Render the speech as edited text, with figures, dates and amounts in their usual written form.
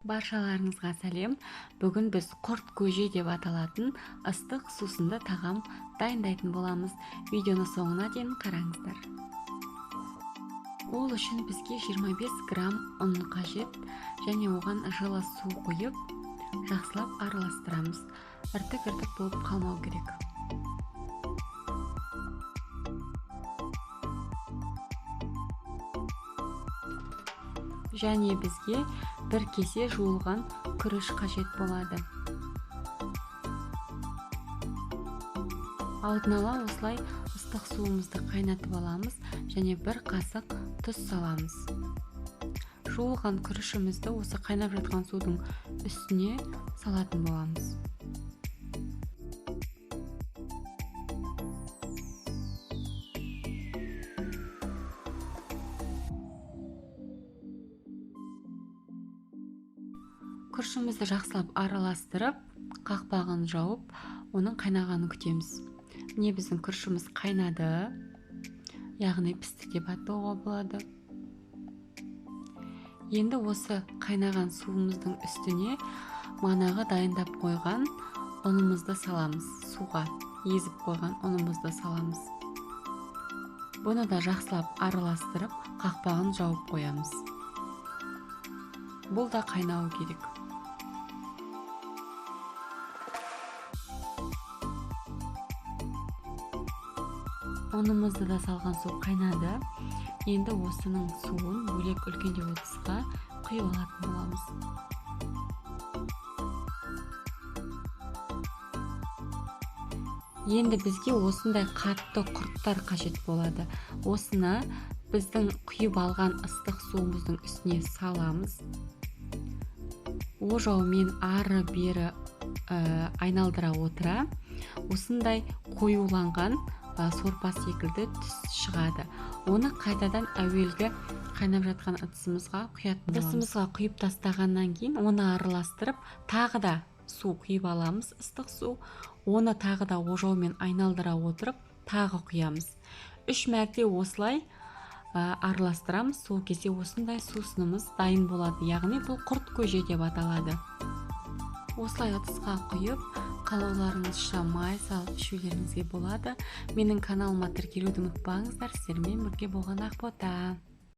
Баршаларыңызға сәлем. Бүгін біз құрт көже деп аталатын ыстық сусынды тағам дайындайтын боламыз. Видеоны соңына дейін қараңыздар. Ол үшін бізге 25 грамм ұн қажет және оған жылы су құйып, жақсылап араластырамыз. Іртік-іртік болып қалмау керек. Және бізге бір кесе жуылған күріш қажет болады. Алдын ала осылай ыстық суымызды қайнатып аламыз және бір қасық тұз саламыз. Жуылған күрішімізді осы қайнап жатқан судың үстіне салатын боламыз. Күрішімізді жақсылап араластырып, қақпағын жауып, оның қайнағанын күтеміз. Міне біздің күрішіміз қайнады, яғни пісті деп айтуға болады. Енді осы қайнаған суымыздың үстіне манағы дайындап қойған ұнымызды саламыз. Суға езіп қойған ұнымызды саламыз. Бұны да жақсылап араластырып, қақпағын жауып қоямыз. Бұл да қайнауы керек. Ұнымызды да салған су қайнады. Енді осының суын бөлек үлкендеу ыдысқа құйып алатын боламыз. Енді бізге осындай қатты құрттар қажет болады. Осыны біздің құйып алған ыстық суымыздың үстіне саламыз. Ожаумен ары-бері айналдыра отыра, осындай қоюланған сорпа секілді түс шығады. Оны қайтадан әуелгі қайнап жатқан ыдысымызға құятын боламыз. Ыдысымызға құйып тастағаннан кейін оны араластырып, тағы да су құйып аламыз, ыстық су. Оны тағы да ожаумен айналдыра отырып, тағы құямыз. 3 мәрте осылай араластырамыз. Сол кезде осындай сусынымыз дайын болады. Яғни бұл құрт көже деп аталады. Осылай ыдысқа құйып, қалауларыңызша май салып ішулеріңізге болады. Менің каналыма тіркелуді ұмытпаңыздар. Сіздермен бірге болған Ақбота.